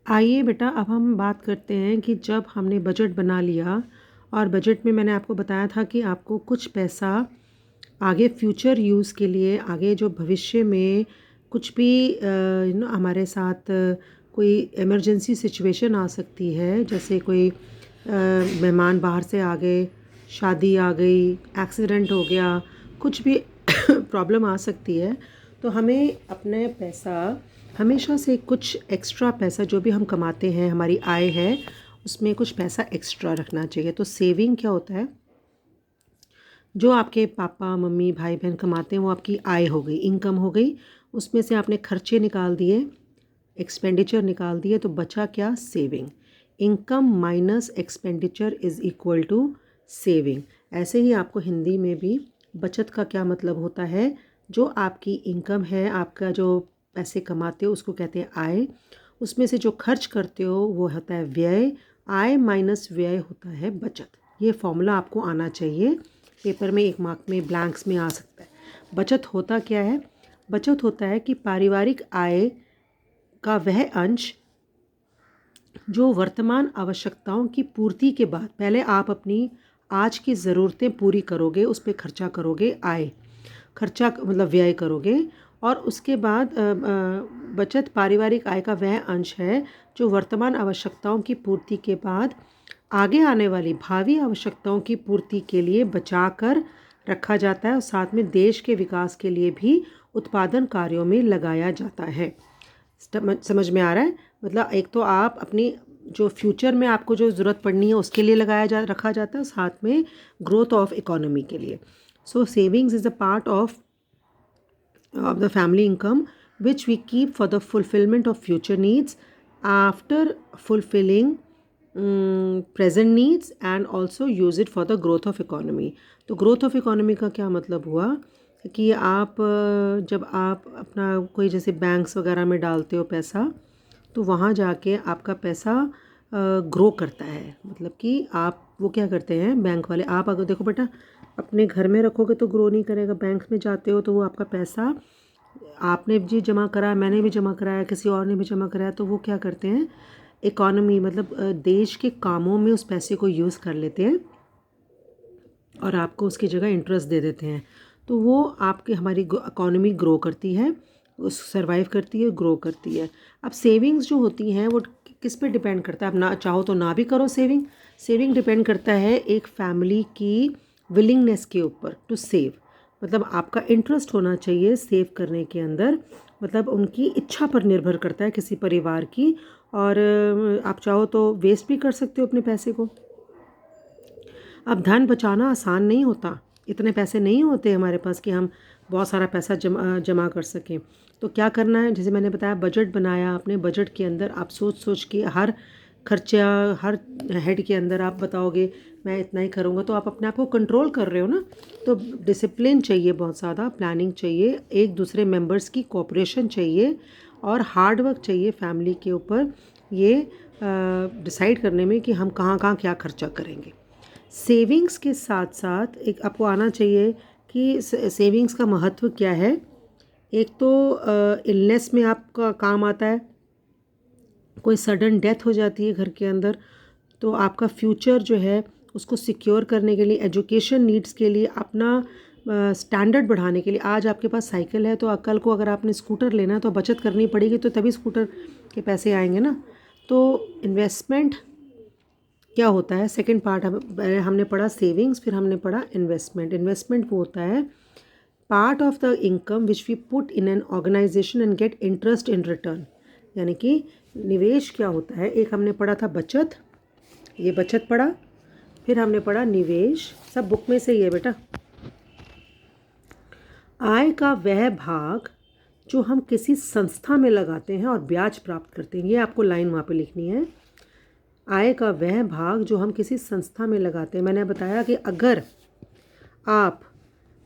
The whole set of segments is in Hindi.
आइए बेटा, अब हम बात करते हैं कि जब हमने बजट बना लिया और बजट में मैंने आपको बताया था कि आपको कुछ पैसा आगे फ्यूचर यूज़ के लिए, आगे जो भविष्य में कुछ भी हमारे साथ कोई इमरजेंसी सिचुएशन आ सकती है, जैसे कोई मेहमान बाहर से आ गए, शादी आ गई, एक्सीडेंट हो गया, कुछ भी प्रॉब्लम आ सकती है, तो हमें अपने पैसा हमेशा से कुछ एक्स्ट्रा पैसा जो भी हम कमाते हैं, हमारी आय है, उसमें कुछ पैसा एक्स्ट्रा रखना चाहिए। तो सेविंग क्या होता है? जो आपके पापा मम्मी भाई बहन कमाते हैं वो आपकी आय हो गई, इनकम हो गई। उसमें से आपने खर्चे निकाल दिए, एक्सपेंडिचर निकाल दिए, तो बचा क्या? Saving. Income minus expenditure is equal to saving. ऐसे ही आपको हिंदी में भी बचत का क्या मतलब होता है? जो आपकी इनकम है, आपका जो पैसे कमाते हो उसको कहते हैं आय। उसमें से जो खर्च करते हो वो होता है व्यय। आय माइनस व्यय होता है बचत। ये फॉर्मूला आपको आना चाहिए। पेपर में 1 मार्क में ब्लैंक्स में आ सकता है। बचत होता क्या है? बचत होता है कि पारिवारिक आय का वह अंश जो वर्तमान आवश्यकताओं की पूर्ति के बाद, पहले आप अपनी आज की ज़रूरतें पूरी करोगे, उस पे खर्चा करोगे, आय खर्चा मतलब व्यय करोगे, और उसके बाद बचत पारिवारिक आय का वह अंश है जो वर्तमान आवश्यकताओं की पूर्ति के बाद आगे आने वाली भावी आवश्यकताओं की पूर्ति के लिए बचा कर रखा जाता है, और साथ में देश के विकास के लिए भी उत्पादन कार्यों में लगाया जाता है। समझ में आ रहा है? मतलब एक तो आप अपनी जो फ्यूचर में आपको जो ज़रूरत पड़नी है उसके लिए रखा जाता है, साथ में ग्रोथ ऑफ इकोनॉमी के लिए। So savings is a part of the family income which we keep for the fulfillment of future needs after fulfilling present needs, and also use it for the growth of economy. तो growth of economy का क्या मतलब हुआ कि आप जब आप अपना कोई जैसे बैंक्स वगैरह में डालते हो पैसा, तो वहाँ जाके आपका पैसा ग्रो करता है। मतलब कि आप वो क्या करते हैं बैंक वाले, आप अगर देखो बेटा अपने घर में रखोगे तो ग्रो नहीं करेगा, बैंक में जाते हो तो वो आपका पैसा आपने भी जमा करा, मैंने भी जमा कराया, किसी और ने भी जमा कराया, तो वो क्या करते हैं इकोनॉमी मतलब देश के कामों में उस पैसे को यूज़ कर लेते हैं और आपको उसकी जगह इंटरेस्ट दे देते हैं। तो वो आपकी हमारी इकोनॉमी ग्रो करती है, उस सर्वाइव करती है, ग्रो करती है। अब सेविंग्स जो होती हैं वो किस पे डिपेंड करता है? अब ना चाहो तो ना भी करो सेविंग। सेविंग डिपेंड करता है एक फैमिली की विलिंगनेस के ऊपर टू सेव। मतलब आपका इंटरेस्ट होना चाहिए सेव करने के अंदर, मतलब उनकी इच्छा पर निर्भर करता है किसी परिवार की। और आप चाहो तो वेस्ट भी कर सकते हो अपने पैसे को। अब धन बचाना आसान नहीं होता, इतने पैसे नहीं होते हमारे पास कि हम बहुत सारा पैसा जमा कर सकें। तो क्या करना है? जैसे मैंने बताया बजट बनाया, अपने बजट के अंदर आप सोच सोच के हर खर्चा, हर हेड के अंदर आप बताओगे मैं इतना ही करूँगा, तो आप अपने आप को कंट्रोल कर रहे हो ना। तो डिसिप्लिन चाहिए, बहुत ज़्यादा प्लानिंग चाहिए, एक दूसरे मेंबर्स की कोऑपरेशन चाहिए, और हार्ड वर्क चाहिए फैमिली के ऊपर ये डिसाइड करने में कि हम कहाँ कहाँ क्या खर्चा करेंगे। सेविंग्स के साथ साथ एक आपको आना चाहिए कि सेविंग्स का महत्व क्या है। एक तो इलनेस में आपका काम आता है, कोई सडन डेथ हो जाती है घर के अंदर, तो आपका फ्यूचर जो है उसको सिक्योर करने के लिए, एजुकेशन नीड्स के लिए, अपना स्टैंडर्ड बढ़ाने के लिए। आज आपके पास साइकिल है तो कल को अगर आपने स्कूटर लेना है तो बचत करनी पड़ेगी, तो तभी स्कूटर के पैसे आएंगे ना। तो इन्वेस्टमेंट क्या होता है? सेकंड पार्ट हमने पढ़ा सेविंग्स, फिर हमने पढ़ा इन्वेस्टमेंट। इन्वेस्टमेंट वो होता है part of the income which we put in an organisation and get interest in return. यानी कि निवेश क्या होता है? एक हमने पढ़ा था बचत, ये बचत पढ़ा, फिर हमने पढ़ा निवेश, सब बुक में से ही है बेटा। आय का वह भाग जो हम किसी संस्था में लगाते हैं और ब्याज प्राप्त करते हैं, ये आपको लाइन वहाँ पे लिखनी है। आय का वह भाग जो हम किसी संस्था में लगाते हैं। मैंने बताया कि अगर आप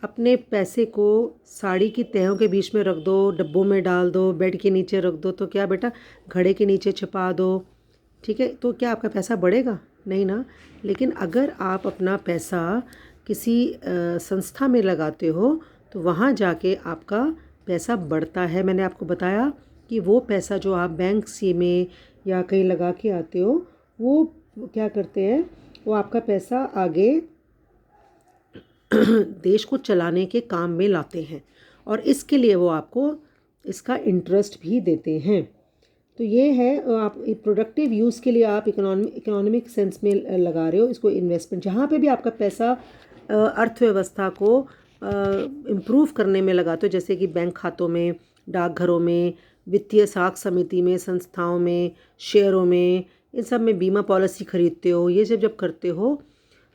अपने पैसे को साड़ी की तहों के बीच में रख दो, डब्बों में डाल दो, बेड के नीचे रख दो, तो क्या बेटा घड़े के नीचे छिपा दो, ठीक है, तो क्या आपका पैसा बढ़ेगा? नहीं ना। लेकिन अगर आप अपना पैसा किसी संस्था में लगाते हो तो वहाँ जाके आपका पैसा बढ़ता है। मैंने आपको बताया कि वो पैसा जो आप बैंक से में या कहीं लगा के आते हो, वो क्या करते हैं, वो आपका पैसा आगे देश को चलाने के काम में लाते हैं और इसके लिए वो आपको इसका इंटरेस्ट भी देते हैं। तो ये है आप प्रोडक्टिव यूज़ के लिए आप इकोनॉमिक सेंस में लगा रहे हो इसको इन्वेस्टमेंट। जहाँ पे भी आपका पैसा अर्थव्यवस्था को इम्प्रूव करने में लगाते हो, जैसे कि बैंक खातों में, डाकघरों में, वित्तीय साख समिति में, संस्थाओं में, शेयरों में, इन सब में बीमा पॉलिसी खरीदते हो, ये जब करते हो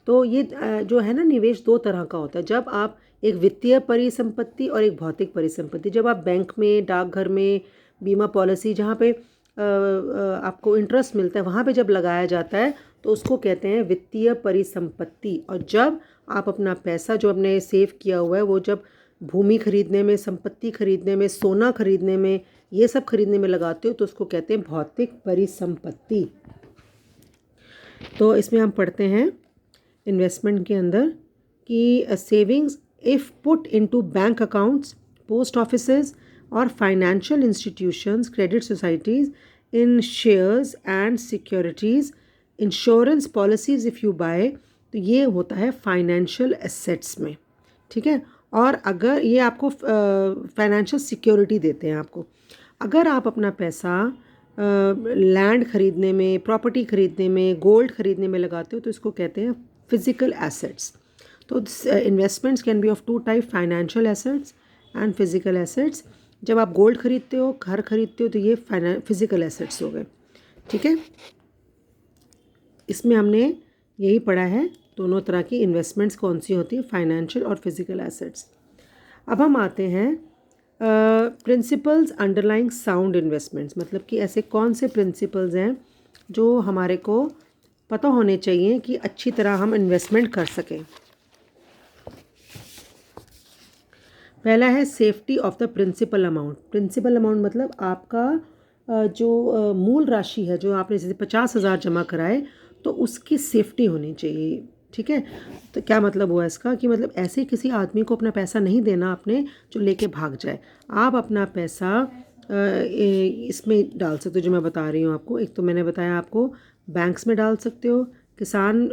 तो ये जो है ना निवेश दो तरह का होता है। जब आप एक वित्तीय परिसंपत्ति और एक भौतिक परिसंपत्ति, जब आप बैंक में, डाकघर में, बीमा पॉलिसी जहाँ पे आपको इंटरेस्ट मिलता है वहाँ पे जब लगाया जाता है तो उसको कहते हैं वित्तीय परिसंपत्ति। और जब आप अपना पैसा जो आपने सेव किया हुआ है वो जब भूमि खरीदने में, संपत्ति खरीदने में, सोना खरीदने में, ये सब खरीदने में लगाते हो तो उसको कहते हैं भौतिक परिसंपत्ति। तो इसमें हम पढ़ते हैं इन्वेस्टमेंट के अंदर कि savings if put into bank accounts, post offices और financial institutions, credit societies, in shares and securities, insurance policies if you buy, तो ये होता है फाइनेंशियल एसेट्स में, ठीक है। और अगर ये आपको फाइनेंशियल सिक्योरिटी देते हैं आपको, अगर आप अपना पैसा लैंड खरीदने में, प्रॉपर्टी खरीदने में, गोल्ड खरीदने में लगाते हो तो इसको कहते हैं फिजिकल एसेट्स। तो investments can be of two type, financial assets and physical assets. जब आप गोल्ड खरीदते हो, घर खरीदते हो, तो ये फिजिकल एसेट्स हो गए, ठीक है। इसमें हमने यही पढ़ा है दोनों तरह की इन्वेस्टमेंट्स कौन सी होती है, फाइनेंशियल और फिजिकल एसेट्स। अब हम आते हैं प्रिंसिपल्स अंडरलाइंग साउंड इन्वेस्टमेंट्स, मतलब कि ऐसे कौन से प्रिंसिपल्स हैं जो हमारे को पता होने चाहिए कि अच्छी तरह हम इन्वेस्टमेंट कर सकें। पहला है safety of the principal amount. Principal amount मतलब आपका जो मूल राशि है, जो आपने जैसे 50,000 जमा कराए तो उसकी सेफ्टी होनी चाहिए, ठीक है। तो क्या मतलब हुआ इसका कि मतलब ऐसे किसी आदमी को अपना पैसा नहीं देना आपने जो लेके भाग जाए। आप अपना पैसा इसमें डाल सकते हो जो मैं बता रही हूँ आपको। एक तो मैंने बताया आपको बैंक्स में डाल सकते हो, किसान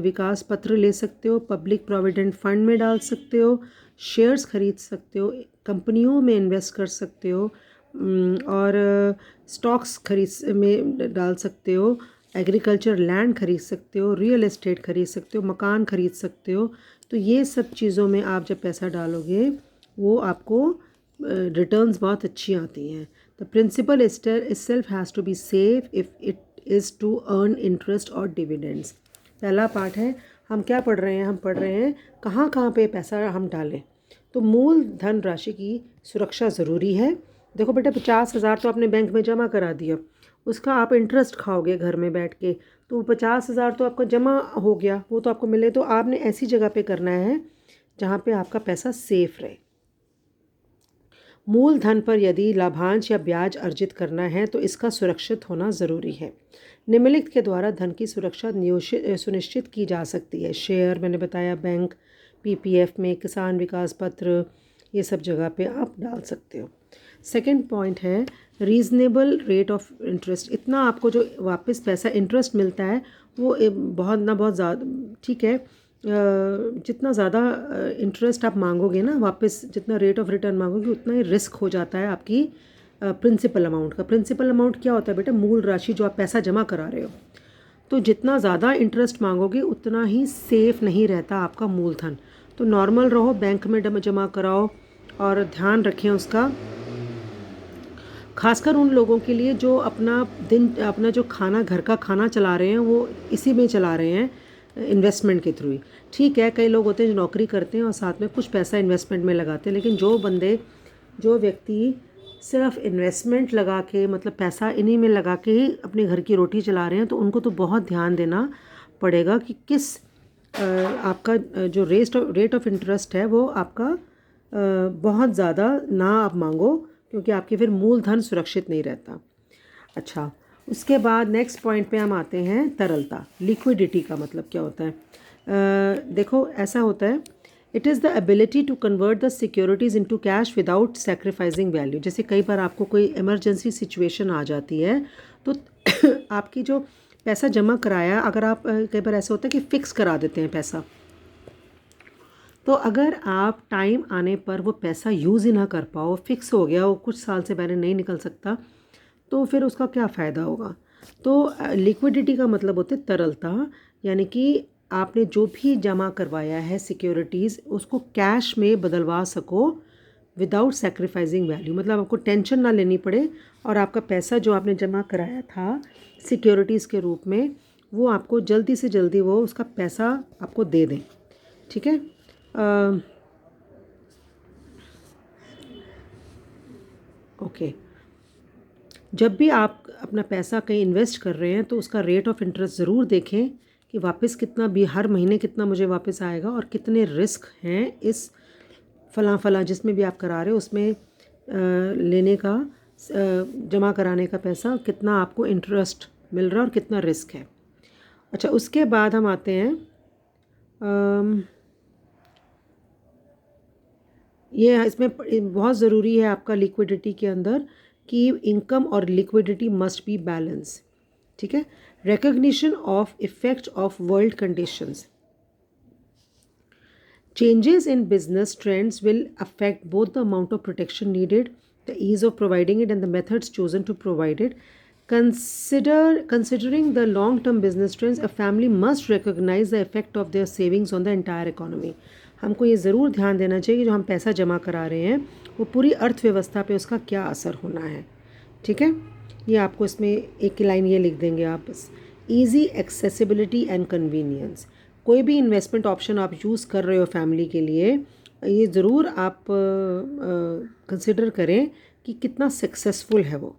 विकास पत्र ले सकते हो, पब्लिक प्रोविडेंट फंड में डाल सकते हो, शेयर्स खरीद सकते हो, कंपनियों में इन्वेस्ट कर सकते हो और स्टॉक्स खरीद में डाल सकते हो, एग्रीकल्चर लैंड खरीद सकते हो, रियल एस्टेट खरीद सकते हो, मकान खरीद सकते हो। तो ये सब चीज़ों में आप जब पैसा डालोगे वो आपको रिटर्न्स बहुत अच्छी आती हैं। The principal itself has to be safe if it is to earn interest और डिविडेंड्स। पहला पार्ट है, हम क्या पढ़ रहे हैं, हम पढ़ रहे हैं कहाँ कहाँ पे पैसा हम डालें। तो मूल धन राशि की सुरक्षा ज़रूरी है। देखो बेटा 50,000 तो आपने बैंक में जमा करा दिया, उसका आप इंटरेस्ट खाओगे घर में बैठ के, तो 50,000 तो आपका जमा हो गया, वो तो आपको मिले। तो आपने ऐसी जगह पे करना है जहाँ पे आपका पैसा सेफ रहे। मूल धन पर यदि लाभांश या ब्याज अर्जित करना है तो इसका सुरक्षित होना ज़रूरी है। निम्नलिखित के द्वारा धन की सुरक्षा सुनिश्चित की जा सकती है। शेयर मैंने बताया, बैंक, पीपीएफ में, किसान विकास पत्र, ये सब जगह पे आप डाल सकते हो। सेकंड पॉइंट है रीज़नेबल रेट ऑफ इंटरेस्ट। इतना आपको जो वापस पैसा इंटरेस्ट मिलता है वो बहुत ज़्यादा, ठीक है। जितना ज़्यादा इंटरेस्ट आप मांगोगे ना वापस, जितना रेट ऑफ रिटर्न मांगोगे उतना ही रिस्क हो जाता है आपकी प्रिंसिपल अमाउंट का। प्रिंसिपल अमाउंट क्या होता है बेटा, मूल राशि जो आप पैसा जमा करा रहे हो। तो जितना ज़्यादा इंटरेस्ट मांगोगे उतना ही सेफ नहीं रहता आपका मूलधन। तो नॉर्मल रहो, बैंक में जमा कराओ और ध्यान रखें उसका। खासकर उन लोगों के लिए जो अपना जो खाना, घर का खाना चला रहे हैं वो इसी में चला रहे हैं, इन्वेस्टमेंट के थ्रू ही। ठीक है, कई लोग होते हैं जो नौकरी करते हैं और साथ में कुछ पैसा इन्वेस्टमेंट में लगाते हैं, लेकिन जो व्यक्ति सिर्फ इन्वेस्टमेंट लगा के, मतलब पैसा इन्हीं में लगा के ही अपने घर की रोटी चला रहे हैं, तो उनको तो बहुत ध्यान देना पड़ेगा कि किस आपका जो रेट ऑफ इंटरेस्ट है वो आपका बहुत ज़्यादा ना आप मांगो, क्योंकि आपके फिर मूलधन सुरक्षित नहीं रहता। अच्छा, उसके बाद नेक्स्ट पॉइंट पे हम आते हैं तरलता, लिक्विडिटी का मतलब क्या होता है। देखो ऐसा होता है it is the ability to convert the securities into cash without sacrificing value. जैसे कई बार आपको कोई इमरजेंसी सिचुएशन आ जाती है तो आपकी जो पैसा जमा कराया, अगर आप कई बार ऐसा होता है कि फ़िक्स करा देते हैं पैसा, तो अगर आप टाइम आने पर वो पैसा यूज़ ही ना कर पाओ, फ़िक्स हो गया, वो कुछ साल से पहले नहीं निकल सकता, तो फिर उसका क्या फ़ायदा होगा। तो लिक्विडिटी का मतलब होता है तरलता, यानी कि आपने जो भी जमा करवाया है सिक्योरिटीज़, उसको कैश में बदलवा सको विदाउट सेक्रीफाइसिंग वैल्यू। मतलब आपको टेंशन ना लेनी पड़े और आपका पैसा जो आपने जमा कराया था सिक्योरिटीज़ के रूप में, वो आपको जल्दी से जल्दी वो उसका पैसा आपको दे दें। ठीक है। ओके। जब भी आप अपना पैसा कहीं इन्वेस्ट कर रहे हैं तो उसका रेट ऑफ इंटरेस्ट ज़रूर देखें कि वापस कितना भी हर महीने कितना मुझे वापस आएगा और कितने रिस्क हैं इस फलां जिसमें भी आप करा रहे हो उसमें लेने का, जमा कराने का पैसा, कितना आपको इंटरेस्ट मिल रहा है और कितना रिस्क है। अच्छा, उसके बाद हम आते हैं, ये इसमें बहुत ज़रूरी है आपका लिक्विडिटी के अंदर कि इनकम और लिक्विडिटी मस्ट बी बैलेंस। ठीक है। Recognition of effect of world conditions. Changes in business trends will affect both the amount of protection needed, the ease of providing it, and the methods chosen to provide it. Considering the long-term business trends, a family must recognize the effect of their savings on the entire economy. हमको ये ज़रूर ध्यान देना चाहिए कि जो हम पैसा जमा करा रहे हैं वो पूरी अर्थव्यवस्था पे उसका क्या असर होना है। ठीक है। ये आपको इसमें एक लाइन ये लिख देंगे आप बस, ईजी एक्सेसिबिलिटी एंड कन्वीनियंस। कोई भी इन्वेस्टमेंट ऑप्शन आप यूज़ कर रहे हो फैमिली के लिए, ये ज़रूर आप कंसिडर करें कि कितना सक्सेसफुल है वो।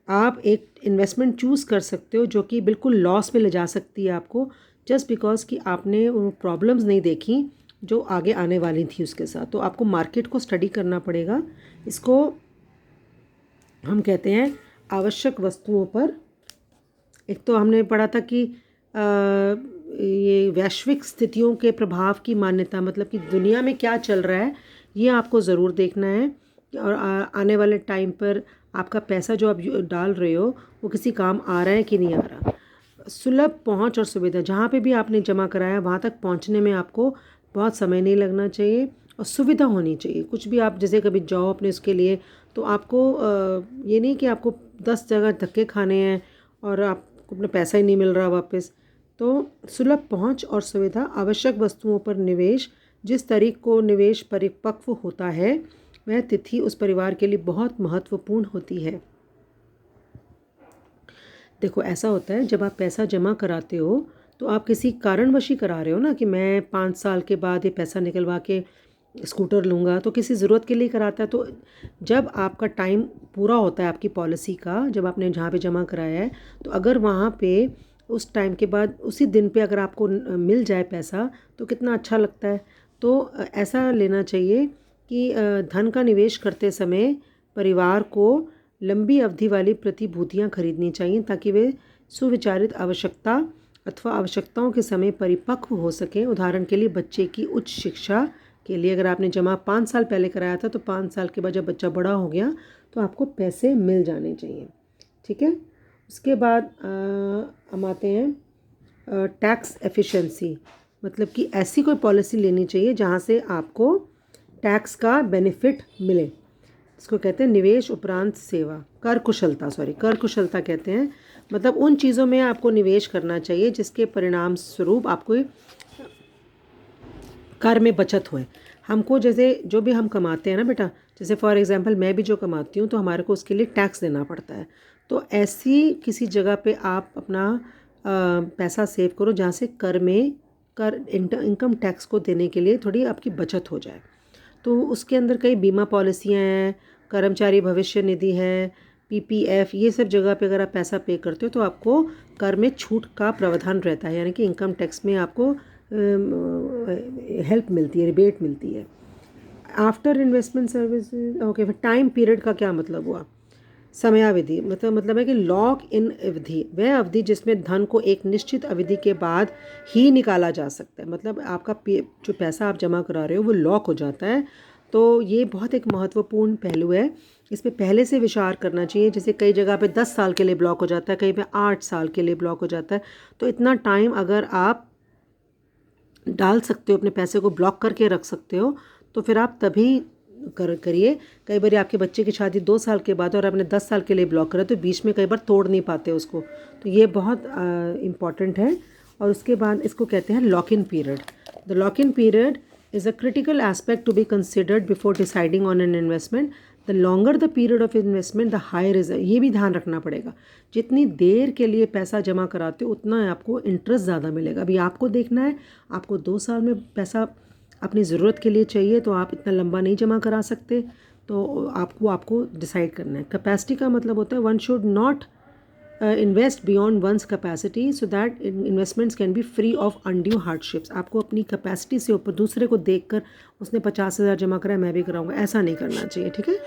आप एक इन्वेस्टमेंट चूज़ कर सकते हो जो कि बिल्कुल लॉस में ले जा सकती है आपको, जस्ट बिकॉज कि आपने वो प्रॉब्लम्स नहीं देखी जो आगे आने वाली थी उसके साथ। तो आपको मार्केट को स्टडी करना पड़ेगा। इसको हम कहते हैं आवश्यक वस्तुओं पर। एक तो हमने पढ़ा था कि ये वैश्विक स्थितियों के प्रभाव की मान्यता, मतलब कि दुनिया में क्या चल रहा है ये आपको ज़रूर देखना है, और आने वाले टाइम पर आपका पैसा जो आप डाल रहे हो वो किसी काम आ रहा है कि नहीं आ रहा। सुलभ पहुंच और सुविधा, जहाँ पे भी आपने जमा कराया वहाँ तक पहुँचने में आपको बहुत समय नहीं लगना चाहिए और सुविधा होनी चाहिए। कुछ भी आप जैसे कभी जाओ अपने उसके लिए, तो आपको ये नहीं कि आपको 10 जगह धक्के खाने हैं और आपको अपना पैसा ही नहीं मिल रहा वापस। तो सुलभ पहुंच और सुविधा, आवश्यक वस्तुओं पर निवेश, जिस तारीख को निवेश परिपक्व होता है वह तिथि उस परिवार के लिए बहुत महत्वपूर्ण होती है। देखो ऐसा होता है जब आप पैसा जमा कराते हो तो आप किसी कारणवश ही करा रहे हो ना, कि मैं 5 साल के बाद ये पैसा निकलवा के स्कूटर लूँगा, तो किसी ज़रूरत के लिए कराता है। तो जब आपका टाइम पूरा होता है आपकी पॉलिसी का, जब आपने जहाँ पे जमा कराया है, तो अगर वहाँ पे उस टाइम के बाद उसी दिन पे अगर आपको मिल जाए पैसा तो कितना अच्छा लगता है। तो ऐसा लेना चाहिए कि धन का निवेश करते समय परिवार को लंबी अवधि वाली प्रतिभूतियाँ खरीदनी चाहिए ताकि वे सुविचारित आवश्यकता अथवा आवश्यकताओं के समय परिपक्व हो सकें। उदाहरण के लिए बच्चे की उच्च शिक्षा के लिए अगर आपने जमा 5 साल पहले कराया था तो 5 साल के बाद जब बच्चा बड़ा हो गया तो आपको पैसे मिल जाने चाहिए। ठीक है। उसके बाद हम आते हैं टैक्स एफिशिएंसी, मतलब कि ऐसी कोई पॉलिसी लेनी चाहिए जहाँ से आपको टैक्स का बेनिफिट मिले। इसको कहते हैं निवेश उपरांत सेवा, कर कुशलता कहते हैं। मतलब उन चीज़ों में आपको निवेश करना चाहिए जिसके परिणाम स्वरूप आपको कर में बचत हुए। हमको जैसे जो भी हम कमाते हैं ना बेटा, जैसे फॉर एग्जांपल मैं भी जो कमाती हूँ तो हमारे को उसके लिए टैक्स देना पड़ता है। तो ऐसी किसी जगह पे आप अपना पैसा सेव करो जहाँ से इनकम टैक्स को देने के लिए थोड़ी आपकी बचत हो जाए। तो उसके अंदर कई बीमा पॉलिसियाँ हैं, कर्मचारी भविष्य निधि है, पीपीएफ, ये सब जगह पे अगर आप पैसा पे करते हो तो आपको कर में छूट का प्रावधान रहता है, यानी कि इनकम टैक्स में आपको हेल्प मिलती है, रिबेट मिलती है। After investment services, okay. फिर टाइम पीरियड का क्या मतलब हुआ? समयावधि मतलब है कि लॉक इन अवधि, वह अवधि जिसमें धन को एक निश्चित अवधि के बाद ही निकाला जा सकता है। मतलब आपका जो पैसा आप जमा करा रहे हो वो लॉक हो जाता है। तो ये बहुत एक महत्वपूर्ण पहलू है, इस पे पहले से विचार करना चाहिए। जैसे कई जगह पे 10 साल के लिए ब्लॉक हो जाता है, कहीं पे 8 साल के लिए ब्लॉक हो जाता है। तो इतना टाइम अगर आप डाल सकते हो, अपने पैसे को ब्लॉक करके रख सकते हो, तो फिर आप तभी करिए। कई बार आपके बच्चे की शादी 2 साल के बाद और आपने 10 साल के लिए ब्लॉक करा तो बीच में कई बार तोड़ नहीं पाते उसको, तो ये बहुत इम्पॉर्टेंट है। और उसके बाद इसको कहते हैं lock in period. The lock in period is a critical aspect to be considered before deciding on an investment. The longer the period of investment the higher is, ये भी ध्यान रखना पड़ेगा। जितनी देर के लिए पैसा जमा कराते हो उतना आपको इंटरेस्ट ज़्यादा मिलेगा। अभी आपको देखना है, आपको 2 साल में पैसा अपनी ज़रूरत के लिए चाहिए तो आप इतना लंबा नहीं जमा करा सकते। तो आपको डिसाइड करना है। कैपेसिटी का मतलब होता है one should not invest beyond one's capacity so that investments can be free of undue hardships. आपको अपनी कैपेसिटी से ऊपर दूसरे को देखकर उसने 50,000 जमा करा है मैं भी कराऊंगा, ऐसा नहीं करना चाहिए। ठीक है।